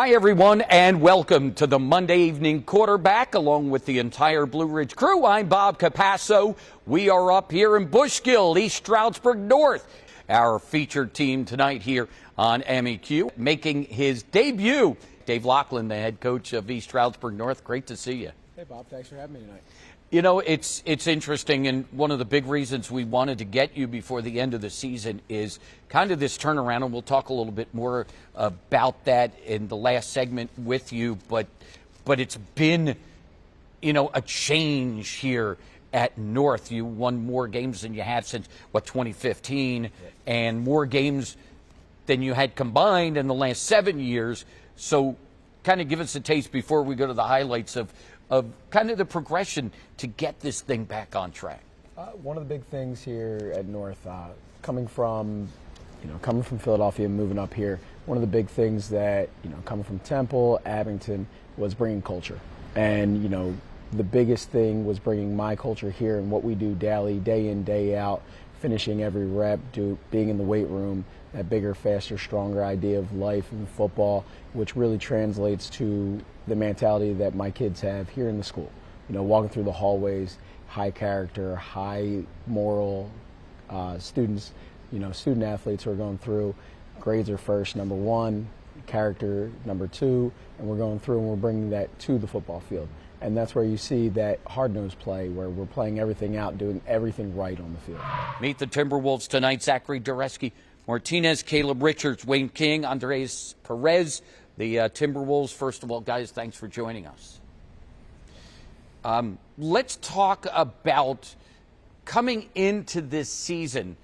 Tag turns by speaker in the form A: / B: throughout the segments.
A: Hi, everyone, and welcome to the Monday Evening Quarterback, along with the entire Blue Ridge crew. I'm Bob Capasso. We are up here in Bushkill, East Stroudsburg North. Our featured team tonight here on MEQ, making his debut. Dave Laughlin, the head coach of East Stroudsburg North. Great to see you.
B: Hey, Bob. Thanks for having me tonight.
A: You know, it's interesting, and one of the big reasons we wanted to get you before the end of the season is kind of this turnaround, and we'll talk a little bit more about that in the last segment with you, but it's been, you know, a change here at North. You won more games than you had since, 2015, and more games than you had combined in the last 7 years. So kind of give us a taste before we go to the highlights of kind of the progression to get this thing back on track.
B: One of the big things here at North, coming from Philadelphia and moving up here, one of the big things that, coming from Temple, Abington, was bringing culture. And, the biggest thing was bringing my culture here and what we do daily, day in, day out, finishing every rep, being in the weight room, that bigger, faster, stronger idea of life and football, which really translates to the mentality that my kids have here in the school. Walking through the hallways, high character, high moral students, student athletes who are going through. Grades are first, number one, character number two, and we're going through and we're bringing that to the football field. And that's where you see that hard-nosed play, where we're playing everything out, doing everything right on the field.
A: Meet the Timberwolves tonight. Zachary, Deresky-Martinez, Caleb Richards, Wayne King, Andres Perez, the Timberwolves. First of all, guys, thanks for joining us. Let's talk about coming into this season.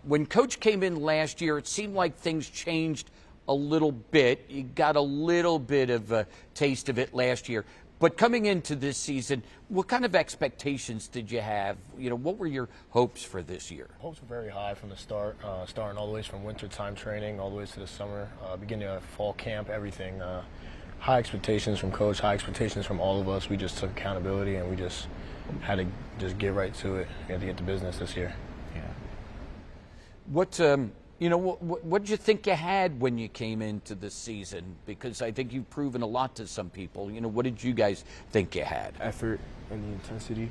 A: When Coach came in last year, it seemed like things changed a little bit. You got a little bit of a taste of it last year. But coming into this season, what kind of expectations did you have? What were your hopes for this year?
C: Hopes were very high from the start, starting all the way from winter time training all the way to the summer, beginning of fall camp, everything. High expectations from Coach, high expectations from all of us. We just took accountability and we just had to just get right to it. We had to get to business this year.
A: Yeah. What did you think you had when you came into this season? Because I think you've proven a lot to some people. What did you guys think you had?
D: Effort and the intensity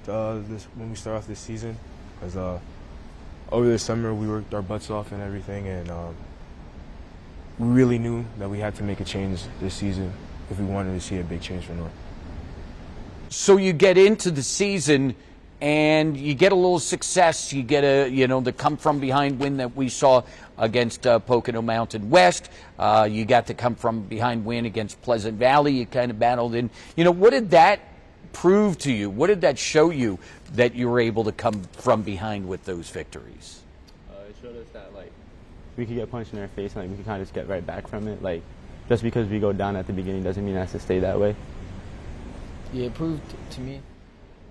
D: when we start off this season. Because over the summer we worked our butts off and everything, and we really knew that we had to make a change this season if we wanted to see a big change for North.
A: So you get into the season and you get a little success. You get the come from behind win that we saw against Pocono Mountain West. You got the come from behind win against Pleasant Valley. You kind of battled in. What did that prove to you? What did that show you that you were able to come from behind with those victories?
E: It showed us that we could get punched in our face and we could kind of just get right back from it. Just because we go down at the beginning doesn't mean it has to stay that way.
F: Yeah, it proved to me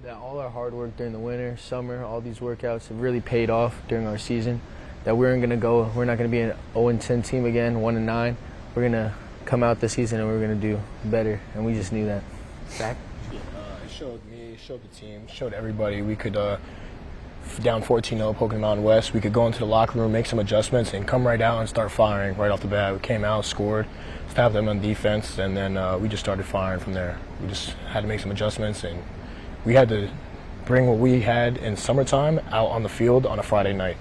F: that all our hard work during the winter, summer, all these workouts have really paid off during our season. That we're not going to be an 0-10 team again, 1-9. We're going to come out this season and we're going to do better, and we just knew that.
A: Zach?
C: It showed me, showed the team, showed everybody we could, down 14-0 Pocono Mountain West, we could go into the locker room, make some adjustments, and come right out and start firing right off the bat. We came out, scored, stopped them on defense, and then we just started firing from there. We just had to make some adjustments, and we had to bring what we had in summertime out on the field on a Friday night.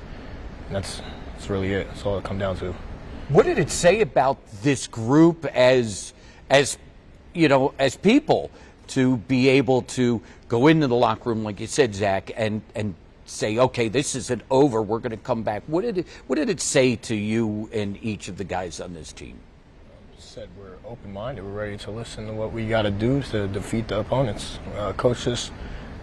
C: And that's really it. That's all it come down to.
A: What did it say about this group as people to be able to go into the locker room, like you said, Zach, and say, okay, this isn't over, we're going to come back? What did it say to you and each of the guys on this team?
C: Said we're open-minded. We're ready to listen to what we got to do to defeat the opponents. Coach just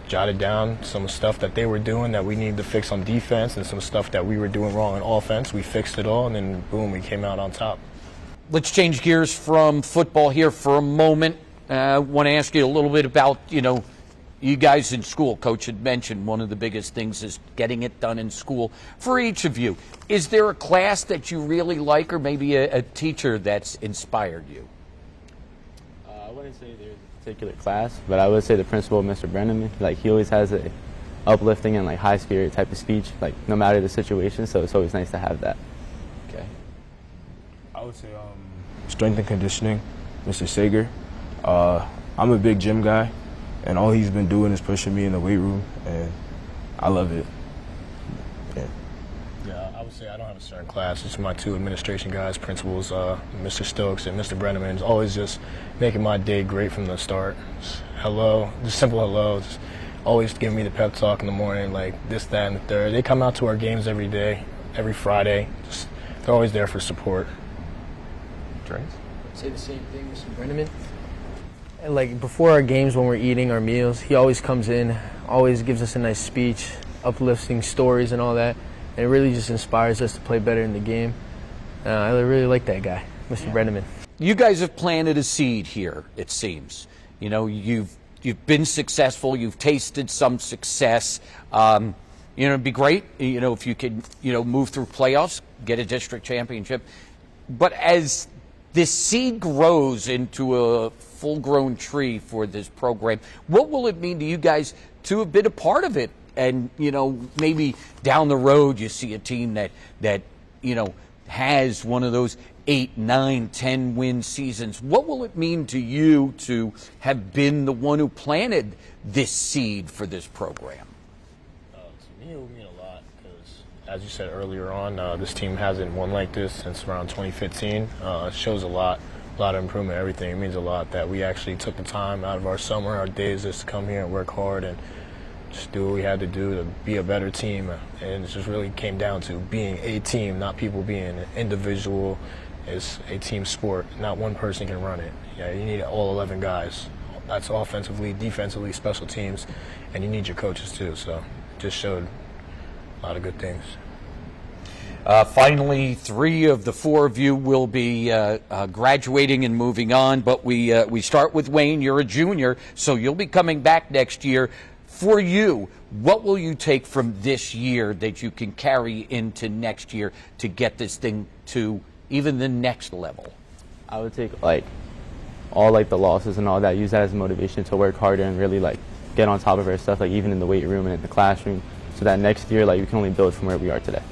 C: jotted down some stuff that they were doing that we needed to fix on defense, and some stuff that we were doing wrong on offense. We fixed it all, and then boom, we came out on top.
A: Let's change gears from football here for a moment. I want to ask you a little bit about, you guys in school. Coach had mentioned one of the biggest things is getting it done in school. For each of you, is there a class that you really like, or maybe a teacher that's inspired you?
E: I wouldn't say there's a particular class, but I would say the principal, Mr. Brennan. He always has a uplifting and high spirit type of speech, no matter the situation. So it's always nice to have that.
A: Okay.
D: I would say strength and conditioning, Mr. Sager. I'm a big gym guy, and all he's been doing is pushing me in the weight room, and I love it.
C: Yeah, I would say I don't have a certain class. It's my two administration guys, principals, Mr. Stokes and Mr. Brenneman. It's always just making my day great from the start. Just hello, just simple hello. Just always giving me the pep talk in the morning, like this, that, and the third. They come out to our games every day, every Friday. They're always there for support.
F: I'd say the same thing, Mr. Brenneman. And like before our games, when we're eating our meals, he always comes in, always gives us a nice speech, uplifting stories and all that. And it really just inspires us to play better in the game. I really like that guy, Mr. Brenneman.
A: You guys have planted a seed here, it seems. You know, you've been successful. You've tasted some success. You know, it'd be great, you know, if you could, you know, move through playoffs, get a district championship. But as this seed grows into a full-grown tree for this program, what will it mean to you guys to have been a part of it? And, you know, maybe down the road you see a team that you know, has one of those 8, 9, 10 win seasons. What will it mean to you to have been the one who planted this seed for this program?
C: To me, it would mean a lot because, as you said earlier on, this team hasn't won like this since around 2015. It shows a lot of improvement, everything. It means a lot that we actually took the time out of our summer, our days, just to come here and work hard and just do what we had to do to be a better team. And it just really came down to being a team, not people being an individual. It's a team sport. Not one person can run it. Yeah, you need all 11 guys. That's offensively, defensively, special teams, and you need your coaches too. So it just showed a lot of good things.
A: Finally, 3 of the 4 of you will be graduating and moving on, but we start with Wayne. You're a junior, so you'll be coming back next year. For you, what will you take from this year that you can carry into next year to get this thing to even the next level?
E: I would take like all like the losses and all that, use that as motivation to work harder and really like get on top of our stuff, like even in the weight room and in the classroom, so that next year like we can only build from where we are today.